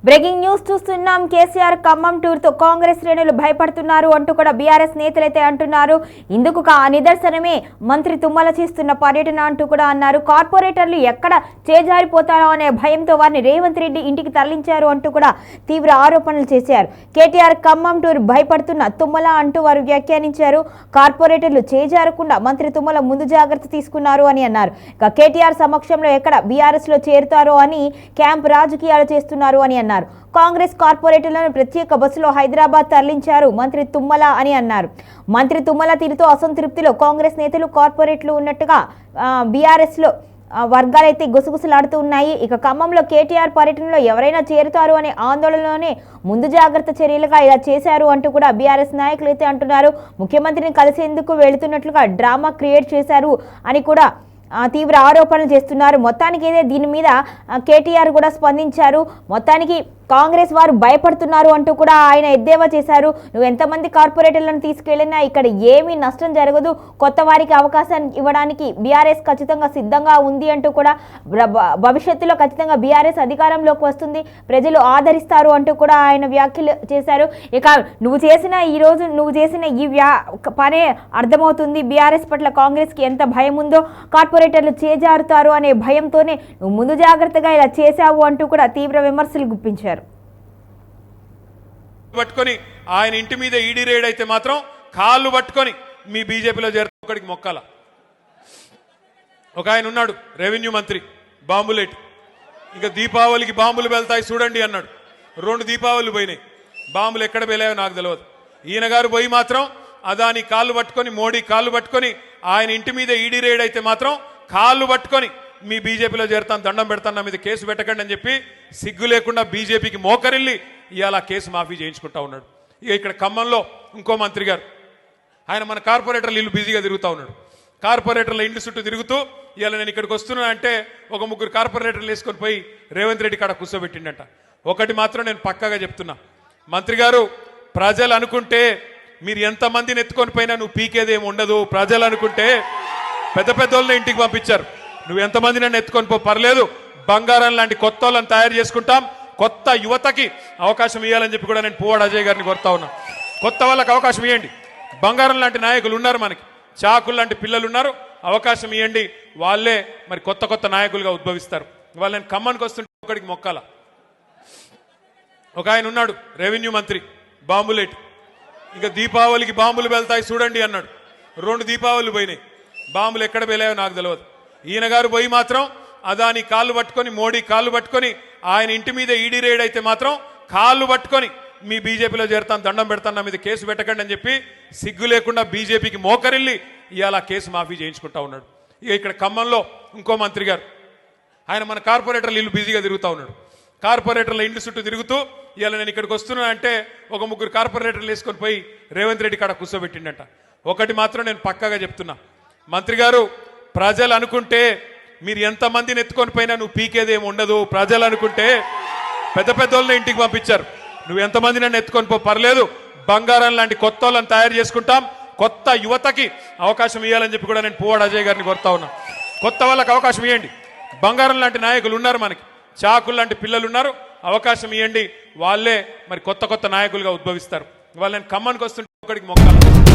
Breaking news చూస్తున్నాం. KCR Khammam tour తో కాంగ్రెస్ శ్రేణులు భయపడుతున్నారు అంటూ కూడా బీఆర్ఎస్ నేతలైతే అంటున్నారు. ఇందుకు నిదర్శనమే మంత్రి తుమ్మల చేస్తున్న పర్యటన అంటూ కూడా అన్నారు. కార్పొరేటర్లు ఎక్కడ చేజారిపోతారో అనే భయంతో వారిని రేవంత్ రెడ్డి ఇంటికి తరలించారు అంటూ కూడా తీవ్ర ఆరోపణలు చేశారు. కేటీఆర్ ఖమ్మం టూర్ భయపడుతున్న తుమ్మల అంటూ వారు వ్యాఖ్యానించారు. కార్పొరేటర్లు చేజారకుండా మంత్రి తుమ్మల ముందు జాగ్రత్త తీసుకున్నారు అని అన్నారు. ఇక కేటీఆర్ సమక్షంలో ఎక్కడ బీఆర్ఎస్ లో చేరుతారో అని క్యాంప్ రాజకీయాలు చేస్తున్నారు అని అన్నారు. కాంగ్రెస్ కార్పొరేటర్లను ప్రత్యేక బస్సులో హైదరాబాద్ తరలించారు మంత్రి తుమ్మల అని అన్నారు. మంత్రి తుమ్మల తీరుతో అసంతృప్తిలో కాంగ్రెస్ నేతలు కార్పొరేట్లు ఉన్నట్టుగా బీఆర్ఎస్ లో వర్గాలైతే గుసగుసలాడుతూ ఉన్నాయి. ఇక ఖమ్మంలో కేటీఆర్ పర్యటనలో ఎవరైనా చేరుతారు అనే ఆందోళనలోనే ముందు జాగ్రత్త చర్యలుగా ఇలా చేశారు అంటూ కూడా బీఆర్ఎస్ నాయకులు అయితే అంటున్నారు. ముఖ్యమంత్రిని కలిసేందుకు వెళుతున్నట్లుగా డ్రామా క్రియేట్ చేశారు అని కూడా తీవ్ర ఆరోపణలు చేస్తున్నారు. మొత్తానికి దీని మీద కేటీఆర్ కూడా స్పందించారు. మొత్తానికి కాంగ్రెస్ వారు భయపడుతున్నారు అంటూ కూడా ఆయన ఎద్దేవా చేశారు. నువ్వు ఎంతమంది కార్పొరేటర్లను తీసుకెళ్లినా ఇక్కడ ఏమీ నష్టం జరగదు, కొత్త వారికి అవకాశాన్ని ఇవ్వడానికి బీఆర్ఎస్ ఖచ్చితంగా సిద్ధంగా ఉంది అంటూ కూడా భవిష్యత్తులో ఖచ్చితంగా బీఆర్ఎస్ అధికారంలోకి వస్తుంది, ప్రజలు ఆదరిస్తారు అంటూ కూడా ఆయన వ్యాఖ్యలు చేశారు. ఇక నువ్వు చేసిన ఈ పనే అర్థమవుతుంది బీఆర్ఎస్ పట్ల కాంగ్రెస్కి ఎంత భయం ఉందో, కార్పొరేటర్లు చేజారుతారు అనే భయంతోనే నువ్వు ముందు జాగ్రత్తగా ఇలా చేశావు అంటూ కూడా తీవ్ర విమర్శలు గుప్పించారు. పట్టుకొని ఆయన ఇంటి మీద ఈడీ రేడ్ అయితే మాత్రం కాళ్ళు పట్టుకొని మీ బీజేపీలో చేరుకోడికి మొక్కాల. ఒక ఆయన ఉన్నాడు రెవెన్యూ మంత్రి బాంబులేటి, ఇంకా దీపావళికి బాంబులు వెళ్తాయి చూడండి అన్నాడు. 2 దీపావళిలు పోయినాయి, బాంబులు ఎక్కడ వెళ్ళాయో నాకు తెలియదు. ఈయన గారు పోయి మాత్రం అదాని కాళ్ళు పట్టుకొని, మోడీ కాళ్ళు పట్టుకొని ఆయన ఇంటి మీద ఈడీ రేడ్ అయితే మాత్రం కాళ్ళు పట్టుకొని మీ బీజేపీలో చేరుతాను, దండం పెడతాను, నా మీద కేసు పెట్టకండి అని చెప్పి సిగ్గు లేకుండా బీజేపీకి మోకరిల్లి ఇవాళ కేసు మాఫీ చేయించుకుంటా ఉన్నాడు. ఇక ఇక్కడ ఖమ్మంలో ఇంకో మంత్రి గారు, ఆయన మన కార్పొరేటర్లు ఇల్లు బిజీగా తిరుగుతూ ఉన్నాడు. కార్పొరేటర్ల ఇంటి చుట్టూ తిరుగుతూ ఇవాళ నేను ఇక్కడికి వస్తున్నా అంటే ఒక 3 కార్పొరేటర్లు వేసుకొని పోయి రేవంత్ రెడ్డి కాడ కూర్చోబెట్టిండట. ఒకటి మాత్రం నేను పక్కాగా చెప్తున్నా, మంత్రి గారు ప్రజలు అనుకుంటే మీరు ఎంతమందిని ఎత్తుకొని పోయినా నువ్వు పీకేదేమి ఉండదు. ప్రజలు అనుకుంటే పెద్ద వాళ్ళని ఇంటికి పంపించారు, నువ్వు ఎంతమంది నన్ను ఎత్తుకొని పో పర్లేదు, బంగారం లాంటి కొత్త వాళ్ళని తయారు చేసుకుంటాం, కొత్త యువతకి అవకాశం ఇవ్వాలని చెప్పి కూడా నేను పువ్వాడ అజయ్ గారిని కోరుతా ఉన్నా. కొత్త వాళ్ళకి అవకాశం ఇవ్వండి, బంగారం లాంటి నాయకులు ఉన్నారు, మనకి చాకులు లాంటి పిల్లలు ఉన్నారు, అవకాశం ఇవ్వండి, వాళ్ళే మరి కొత్త నాయకులుగా ఉద్భవిస్తారు. వాళ్ళు నేను ఖమ్మానికి వస్తుంటే ఒకడికి మొక్కాల. ఒక ఆయన ఉన్నాడు రెవెన్యూ మంత్రి బాంబులేటి, ఇంకా దీపావళికి బాంబులు వెళ్తాయి చూడండి అన్నాడు. 2 దీపావళిలు పోయినాయి, బాంబులు ఎక్కడ వెళ్ళాయో నాకు తెలియదు. ఈయన గారు పోయి మాత్రం అదాని కాళ్ళు పట్టుకొని, మోడీ కాళ్ళు పట్టుకొని ఆయన ఇంటి మీద ఈడీ రేడ్ అయితే మాత్రం కాళ్ళు పట్టుకొని మీ బీజేపీలో చేరుతాను, దండం పెడతాను, నా మీద కేసు పెట్టకండి అని చెప్పి సిగ్గు లేకుండా బీజేపీకి మోకరిల్లి ఇవాళ కేసు మాఫీ చేయించుకుంటా ఉన్నాడు. ఇక ఇక్కడ ఖమ్మంలో ఇంకో మంత్రి గారు, ఆయన మన కార్పొరేటర్లు ఇల్లు బిజీగా తిరుగుతూ ఉన్నాడు. కార్పొరేటర్ల ఇంటి చుట్టూ తిరుగుతూ ఇవాళ నేను ఇక్కడికి వస్తున్నా అంటే ఒక 3 కార్పొరేటర్లు వేసుకొని పోయి రేవంత్ రెడ్డి కాడ కూర్చోబెట్టిండట. ఒకటి మాత్రం నేను పక్కాగా చెప్తున్నా, మంత్రి గారు ప్రజలు అనుకుంటే మీరు ఎంతమందిని ఎత్తుకొని పోయినా నువ్వు పీకేదేమి ఉండదు. ప్రజలు అనుకుంటే పెద్ద వాళ్ళని ఇంటికి పంపించారు, నువ్వు ఎంతమంది నన్ను ఎత్తుకొని పో పర్లేదు, బంగారం లాంటి కొత్త వాళ్ళని తయారు చేసుకుంటాం, కొత్త యువతకి అవకాశం ఇవ్వాలని చెప్పి కూడా నేను పువ్వాడ అజయ్ గారిని కోరుతా ఉన్నా. కొత్త వాళ్ళకి అవకాశం ఇవ్వండి, బంగారం లాంటి నాయకులు ఉన్నారు, మనకి చాకులు లాంటి పిల్లలు ఉన్నారు, అవకాశం ఇవ్వండి, వాళ్ళే మరి కొత్త నాయకులుగా ఉద్భవిస్తారు. వాళ్ళు నేను ఖమ్మానికి వస్తుంటే ఒకడికి మొక్కాలి.